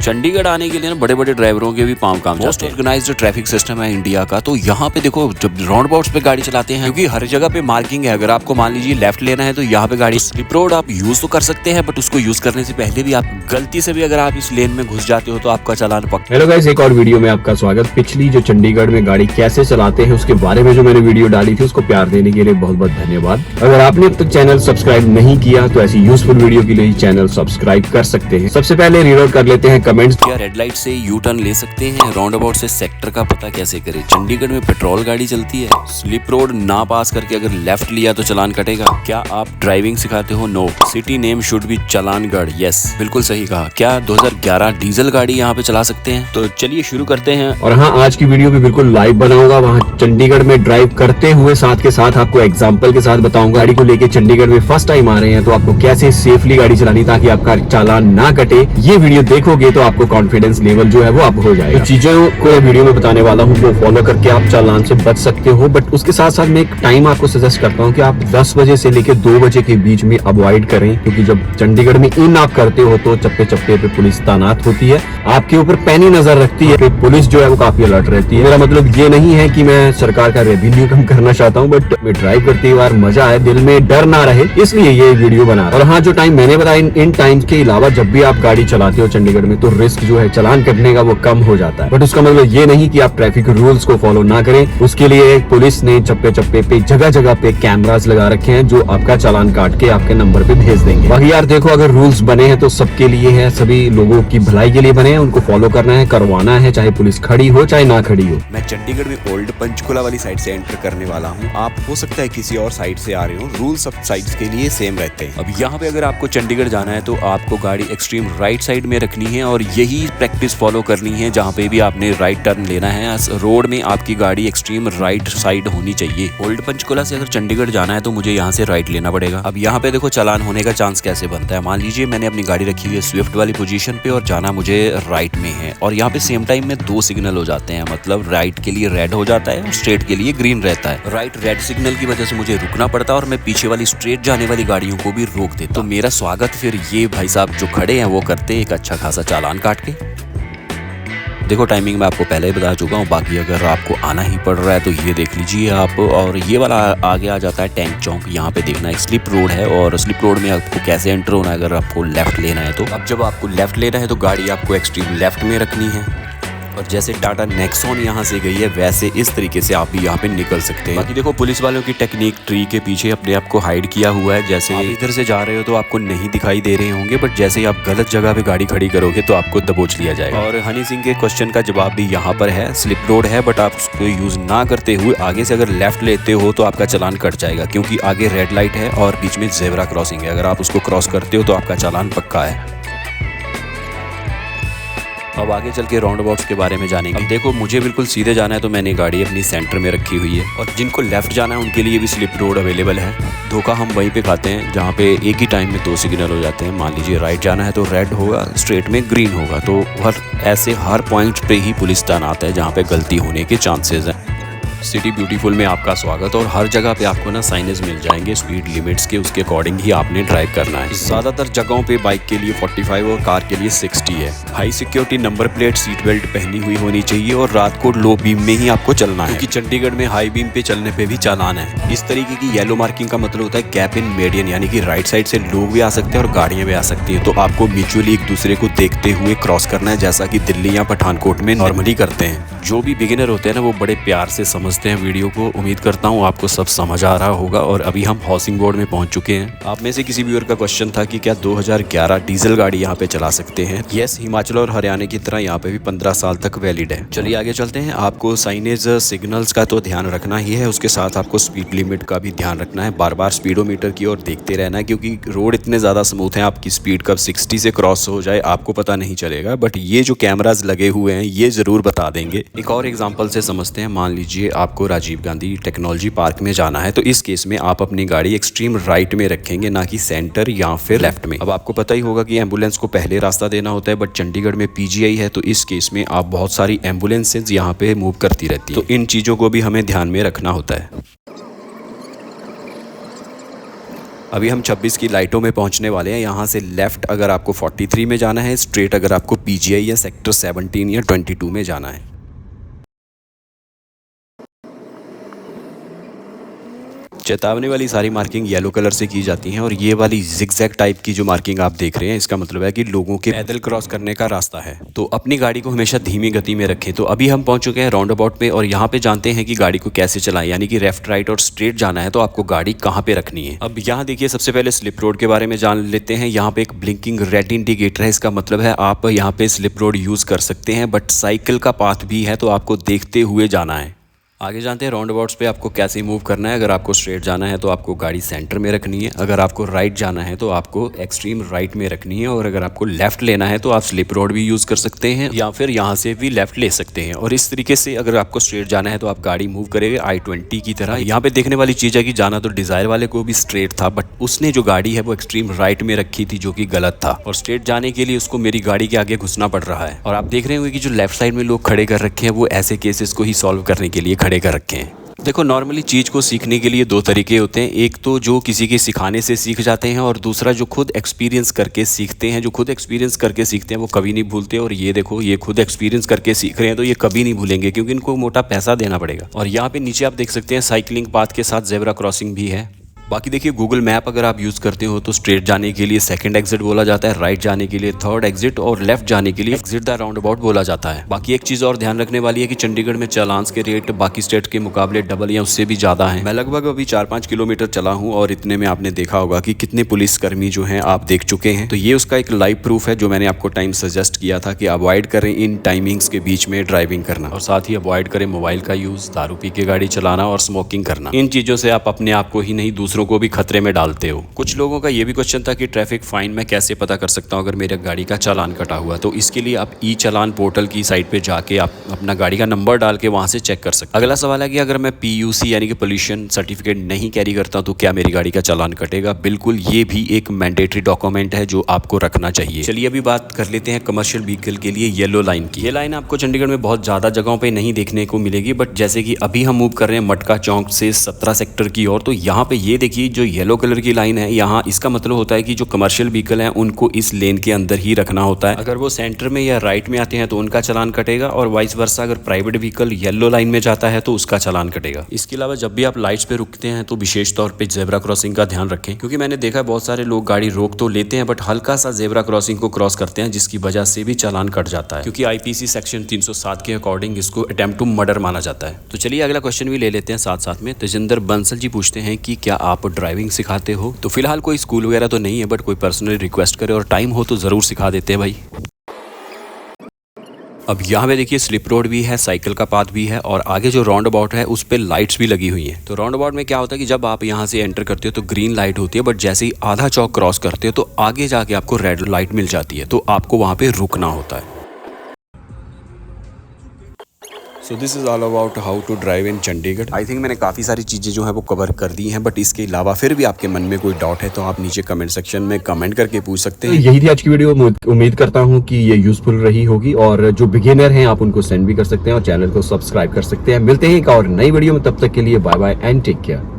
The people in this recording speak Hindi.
चंडीगढ़ आने के लिए ना बड़े बड़े ड्राइवरों के भी पाँव काम मोस्ट ऑर्गेनाइज्ड ट्रैफिक सिस्टम है इंडिया का। तो यहाँ पे देखो जब राउंड अबाउट्स पे गाड़ी चलाते हैं, क्योंकि हर जगह पे मार्किंग है, अगर आपको मान लीजिए लेफ्ट लेना है तो यहाँ पे गाड़ी स्लिप रोड आप यूज तो कर सकते हैं, बट उसको यूज करने से पहले भी आप गलती से भी अगर आप इस लेन में घुस जाते हो तो आपका चालान पक्का। हेलो गाइस, एक और वीडियो में आपका स्वागत। पिछली जो चंडीगढ़ में गाड़ी कैसे चलाते हैं उसके बारे में जो मैंने वीडियो डाली थी उसको प्यार देने के लिए बहुत बहुत धन्यवाद। अगर आपने अब तक चैनल सब्सक्राइब नहीं किया तो ऐसी यूजफुल वीडियो के लिए चैनल सब्सक्राइब कर सकते हैं। सबसे पहले रीड आउट कर लेते हैं कमेंट्स। क्या रेड लाइट से यू टर्न ले सकते हैं? राउंड अबाउट से सेक्टर का पता कैसे करें? चंडीगढ़ में पेट्रोल गाड़ी चलती है, स्लिप रोड ना पास करके अगर लेफ्ट लिया तो चालान कटेगा। क्या आप ड्राइविंग सिखाते हो? No. City name should be Chalangarh. Yes, बिल्कुल सही कहा। क्या 2011 डीजल गाड़ी यहाँ पे चला सकते हैं? तो चलिए शुरू करते हैं। और हाँ, आज की वीडियो भी बिल्कुल लाइव बनाऊंगा वहाँ चंडीगढ़ में ड्राइव करते हुए, साथ के साथ आपको एग्जाम्पल के साथ बताऊंगा। गाड़ी को लेके चंडीगढ़ में फर्स्ट टाइम आ रहे हैं तो आपको कैसे सेफली गाड़ी चलानी ताकि आपका चालान ना कटे। ये वीडियो देखोगे तो आपको कॉन्फिडेंस लेवल जो है वो अप हो जाएगा। तो चीजों को वीडियो में बताने वाला हूँ वो फॉलो करके आप चालान से बच सकते हो। बट उसके साथ साथ मैं एक टाइम आपको सजेस्ट करता हूँ कि आप 10 बजे से लेकर 2 बजे के बीच में अवॉइड करें, क्योंकि जब चंडीगढ़ में इन आप करते हो तो चप्पे चप्पे पे पुलिस तैनात होती है, आपके ऊपर पैनी नजर रखती है, पुलिस जो है वो काफी अलर्ट रहती है। मेरा मतलब ये नहीं है कि मैं सरकार का रेवेन्यू कम करना चाहता हूँ, बट मैं ड्राइव करते बार मजा आए, दिल में डर ना रहे, इसलिए ये वीडियो बना रहा हूं। और हाँ, जो टाइम मैंने बताया इन टाइम्स के अलावा जब भी आप गाड़ी चलाते हो चंडीगढ़ में तो रिस्क जो है चालान कटने का वो कम हो जाता है। बट उसका मतलब ये नहीं कि आप ट्रैफिक रूल्स को फॉलो ना करें। उसके लिए पुलिस ने चप्पे चप्पे पे जगह जगह पे कैमरास लगा रखे हैं जो आपका चालान काट के आपके नंबर पे भेज देंगे। बाकी यार देखो, अगर रूल्स बने हैं तो सबके लिए है, सभी लोगों की भलाई के लिए बने हैं, उनको फॉलो करना है, करवाना है, चाहे पुलिस खड़ी हो चाहे ना खड़ी हो। मैं चंडीगढ़ में ओल्ड पंचकुला वाली साइड से एंटर करने वाला हूँ। आप हो सकता है किसी और साइड से आ रहे हो। रूल सब साइड्स के लिए सेम रहते हैं। अब यहाँ पे अगर आपको चंडीगढ़ जाना है तो आपको गाड़ी एक्सट्रीम राइट साइड में रखनी है और यही प्रैक्टिस फॉलो करनी है। जहाँ पे भी आपने राइट टर्न लेना है रोड में आपकी गाड़ी एक्सट्रीम राइट साइड होनी चाहिए। ओल्ड पंचकुला से अगर चंडीगढ़ जाना है तो मुझे यहाँ से राइट लेना पड़ेगा। अब यहाँ पे देखो चालान होने का चांस कैसे बनता है। मान लीजिए मैंने अपनी गाड़ी रखी हुई है स्विफ्ट वाली पोजीशन पे और जाना मुझे राइट में है, और यहाँ पे सेम टाइम में 2 सिग्नल हो जाते हैं। मतलब राइट के लिए रेड हो जाता है और स्ट्रेट के लिए ग्रीन रहता है। राइट रेड सिग्नल की वजह से मुझे रुकना पड़ता है और मैं पीछे वाली स्ट्रेट जाने वाली गाड़ियों को भी रोक देता। तो मेरा स्वागत फिर ये भाई साहब जो खड़े हैं वो करते हैं एक अच्छा खासा चालान काट के। देखो टाइमिंग मैं आपको पहले ही बता चुका हूँ, बाकी अगर आपको आना ही पड़ रहा है तो ये देख लीजिए आप। और ये वाला आगे आ जाता है टैंक चौक। यहाँ पे देखना एक स्लिप रोड है और स्लिप रोड में आपको कैसे एंटर होना है अगर आपको लेफ्ट लेना है तो। अब जब आपको लेफ्ट लेना है तो गाड़ी आपको एक्सट्रीम लेफ्ट में रखनी है, और जैसे टाटा नेक्सॉन यहाँ से गई है वैसे इस तरीके से आप भी यहाँ पे निकल सकते हैं। बाकी देखो पुलिस वालों की टेक्निक ट्री के पीछे अपने आप को हाइड किया हुआ है। जैसे आप इधर से जा रहे हो तो आपको नहीं दिखाई दे रहे होंगे, बट जैसे ही आप गलत जगह पे गाड़ी खड़ी करोगे तो आपको दबोच लिया जाएगा। और हनी सिंह के क्वेश्चन का जवाब भी यहाँ पर है। स्लिप रोड है बट आप उसको यूज ना करते हुए आगे से अगर लेफ्ट लेते हो तो आपका चालान कट जाएगा, क्योंकि आगे रेड लाइट है और बीच में जेब्रा क्रॉसिंग है। अगर आप उसको क्रॉस करते हो तो आपका चालान पक्का है। अब आगे चल के राउंड अबाउट्स के बारे में जानेंगे। अब देखो मुझे बिल्कुल सीधे जाना है तो मैंने गाड़ी अपनी सेंटर में रखी हुई है, और जिनको लेफ्ट जाना है उनके लिए भी स्लिप रोड अवेलेबल है। धोखा हम वहीं पे खाते हैं जहाँ पे एक ही टाइम में 2 सिग्नल हो जाते हैं। मान लीजिए राइट जाना है तो रेड होगा, स्ट्रेट में ग्रीन होगा। तो ऐसे हर पॉइंट पे ही पुलिस तैनात है जहाँ पे गलती होने के चांसेस हैं। सिटी ब्यूटीफुल में आपका स्वागत। और हर जगह पे आपको ना साइनेज मिल जाएंगे स्पीड लिमिट्स के, उसके अकॉर्डिंग ही आपने ड्राइव करना है। ज़्यादातर जगहों पे बाइक के लिए 45 और कार के लिए 60 है। High security number plate, seat belt पहनी हुई होनी चाहिए और रात को लो बीम में ही आपको चलना है, क्योंकि चंडीगढ़ में हाई बीम पे चलने पे भी चालान है। इस तरीके की येलो मार्किंग का मतलब होता है गैप इन मीडियन, यानी कि राइट साइड से लोग भी आ सकते हैं और गाड़ियां भी आ सकती हैं। तो आपको म्यूचुअली एक दूसरे को देखते हुए क्रॉस करना है, जैसा कि दिल्ली या पठानकोट में नॉर्मली करते हैं। जो भी बिगिनर होते हैं ना वो बड़े प्यार से समझते हैं वीडियो को। उम्मीद करता हूँ आपको सब समझ आ रहा होगा। और अभी हम हाउसिंग बोर्ड में पहुंच चुके हैं। आप में से किसी व्यूअर का क्वेश्चन था कि क्या 2011 डीजल गाड़ी यहाँ पे चला सकते हैं? यस, हिमाचल और हरियाणा की तरह यहाँ पे भी 15 साल तक वैलिड है। चलिए आगे चलते हैं। आपको साइनेज सिग्नल्स का तो ध्यान रखना ही है, उसके साथ आपको स्पीड लिमिट का भी ध्यान रखना है। बार बार स्पीडोमीटर की ओर देखते रहना है, क्योंकि रोड इतने ज़्यादा स्मूथ हैं, आपकी स्पीड कब 60 से क्रॉस हो जाए आपको पता नहीं चलेगा। बट ये जो कैमराज लगे हुए हैं ये ज़रूर बता देंगे। एक और एग्जाम्पल से समझते हैं। मान लीजिए आपको राजीव गांधी टेक्नोलॉजी पार्क में जाना है, तो इस केस में आप अपनी गाड़ी एक्सट्रीम राइट में रखेंगे, ना कि सेंटर या फिर लेफ्ट में। अब आपको पता ही होगा कि एम्बुलेंस को पहले रास्ता देना होता है, बट चंडीगढ़ में पीजीआई है तो इस केस में आप बहुत सारी एम्बुलेंसेज यहाँ पे मूव करती रहती है। तो इन चीज़ों को भी हमें ध्यान में रखना होता है। अभी हम 26 की लाइटों में पहुंचने वाले हैं। यहाँ से लेफ्ट अगर आपको 43 में जाना है, स्ट्रेट अगर आपको पीजीआई या सेक्टर 17 या 22 में जाना है। चेतावनी वाली सारी मार्किंग येलो कलर से की जाती हैं और ये वाली जिगजैग टाइप की जो मार्किंग आप देख रहे हैं, इसका मतलब है कि लोगों के पैदल क्रॉस करने का रास्ता है। तो अपनी गाड़ी को हमेशा धीमी गति में रखें। तो अभी हम पहुंच चुके हैं राउंड अबाउट पे और यहाँ पे जानते हैं कि गाड़ी को कैसे चलाएं, यानी कि लेफ्ट राइट और स्ट्रेट जाना है तो आपको गाड़ी कहाँ पे रखनी है। अब यहाँ देखिए, सबसे पहले स्लिप रोड के बारे में जान लेते हैं। यहाँ पे एक ब्लिंकिंग रेड इंडिकेटर है, इसका मतलब है आप यहाँ पे स्लिप रोड यूज कर सकते हैं, बट साइकिल का पाथ भी है तो आपको देखते हुए जाना है। आगे जानते हैं राउंड अबाउट्स पे आपको कैसे मूव करना है। अगर आपको स्ट्रेट जाना है तो आपको गाड़ी सेंटर में रखनी है, अगर आपको राइट जाना है तो आपको एक्सट्रीम राइट में रखनी है, और अगर आपको लेफ्ट लेना है तो आप स्लिप रोड भी यूज़ कर सकते हैं या फिर यहाँ से भी लेफ्ट ले सकते हैं। और इस तरीके से अगर आपको स्ट्रेट जाना है तो आप गाड़ी मूव करेंगे I-20 की तरह। यहाँ पे देखने वाली चीज़ है कि जाना तो डिज़ायर वाले को भी स्ट्रेट था, बट उसने जो गाड़ी है वो एक्सट्रीम राइट में रखी थी, जो कि गलत था, और स्ट्रेट जाने के लिए उसको मेरी गाड़ी के आगे घुसना पड़ रहा है। और आप देख रहे होंगे कि जो लेफ्ट साइड में लोग खड़े कर रखे हैं वो ऐसे केसेस को ही सॉल्व करने के लिए खड़े कर रखे हैं। देखो, नॉर्मली चीज़ को सीखने के लिए दो तरीके होते हैं। एक तो जो किसी के सिखाने से सीख जाते हैं, और दूसरा जो खुद एक्सपीरियंस करके सीखते हैं। जो खुद एक्सपीरियंस करके सीखते हैं वो कभी नहीं भूलते, और ये देखो, ये खुद एक्सपीरियंस करके सीख रहे हैं तो ये कभी नहीं भूलेंगे, क्योंकि इनको मोटा पैसा देना पड़ेगा। और यहाँ पे नीचे आप देख सकते हैं साइकिलिंग पाथ के साथ जेब्रा क्रॉसिंग भी है। बाकी देखिए, गूगल मैप अगर आप यूज़ करते हो तो स्ट्रेट जाने के लिए सेकंड एग्जिट बोला जाता है, राइट जाने के लिए थर्ड एग्जिट, और लेफ्ट जाने के लिए एग्जिट द राउंड अबाउट बोला जाता है। बाकी एक चीज़ और ध्यान रखने वाली है कि चंडीगढ़ में चालान्स के रेट बाकी स्टेट के मुकाबले डबल या उससे भी ज़्यादा है। मैं लगभग अभी 4-5 किलोमीटर चला हूँ और इतने में आपने देखा होगा कि कितने पुलिसकर्मी जो हैं आप देख चुके हैं। तो ये उसका एक लाइव प्रूफ है जो मैंने आपको टाइम सजेस्ट किया था कि अवॉइड करें इन टाइमिंग्स के बीच में ड्राइविंग करना, और साथ ही अवॉइड करें मोबाइल का यूज़, दारू पी के गाड़ी चलाना और स्मोकिंग करना। इन चीज़ों से आप अपने आप को ही नहीं, दूसरों को भी खतरे में डालते हो। कुछ लोगों का ये भी क्वेश्चन था कि ट्रैफिक फाइन मैं कैसे पता कर सकता हूँ अगर मेरे गाड़ी का चालान कटा हुआ। तो इसके लिए आप ई चालान पोर्टल की साइट पे जाके आप अपना गाड़ी का नंबर डाल के वहां से चेक कर सकते। अगला सवाल है कि अगर मैं PUC यानी कि पोल्यूशन सर्टिफिकेट नहीं कैरी करता तो क्या मेरी गाड़ी का चालान कटेगा? बिल्कुल, ये भी एक मैंडेटरी डॉक्यूमेंट है जो आपको रखना चाहिए। चलिए अभी बात कर लेते हैं कमर्शियल व्हीकल के लिए येलो लाइन की। ये लाइन आपको चंडीगढ़ में बहुत ज्यादा जगहों पे नहीं देखने को मिलेगी, बट जैसे कि अभी हम मूव कर रहे हैं मटका चौक से 17 सेक्टर की ओर, तो यहाँ पे ये देखिए जो येलो कलर की लाइन है, यहाँ इसका मतलब होता है कि जो कमर्शियल व्हीकल हैं उनको इस लेन के अंदर ही रखना होता है। अगर वो सेंटर में या राइट में आते हैं तो उनका चालान कटेगा, और वाइस वर्सा अगर प्राइवेट व्हीकल येलो लाइन में जाता है तो उसका चालान कटेगा। इसके अलावा जब भी आप लाइट्स पे रुकते हैं तो विशेष तौर पे जेब्रा क्रॉसिंग का ध्यान रखें, क्योंकि मैंने देखा बहुत सारे लोग गाड़ी रोक तो लेते हैं बट हल्का सा जेब्रा क्रॉसिंग को क्रॉस करते हैं, जिसकी वजह से भी चालान कट जाता है, क्योंकि IPC सेक्शन 307 के अकॉर्डिंग इसको अटेम्प्ट टू मर्डर माना जाता है। तो चलिए अगला क्वेश्चन भी ले लेते हैं साथ साथ में। तेजिंदर बंसल जी पूछते हैं कि क्या आप ड्राइविंग सिखाते हो? तो फिलहाल कोई स्कूल वगैरह तो नहीं है, बट कोई पर्सनली रिक्वेस्ट करे और टाइम हो तो ज़रूर सिखा देते हैं भाई। अब यहाँ पे देखिए स्लिप रोड भी है, साइकिल का पाथ भी है, और आगे जो राउंड अबाउट है उस पे लाइट्स भी लगी हुई हैं। तो राउंड अबाउट में क्या होता है कि जब आप यहाँ से एंटर करते हो तो ग्रीन लाइट होती है, बट जैसे ही आधा चौक क्रॉस करते हो तो आगे जाके आपको रेड लाइट मिल जाती है, तो आपको वहाँ पे रुकना होता है। So this is all about how to drive in Chandigarh. I think मैंने काफ़ी सारी चीज़ें जो है वो कवर कर दी हैं, बट इसके अलावा फिर भी आपके मन में कोई डाउट है तो आप नीचे कमेंट सेक्शन में कमेंट करके पूछ सकते हैं। यही थी आज की वीडियो। उम्मीद करता हूँ कि ये यूजफुल रही होगी, और जो बिगिनर हैं आप उनको सेंड भी कर सकते हैं और चैनल को सब्सक्राइब कर सकते हैं। मिलते हैं एक और नई वीडियो में, तब तक के लिए bye bye and take care.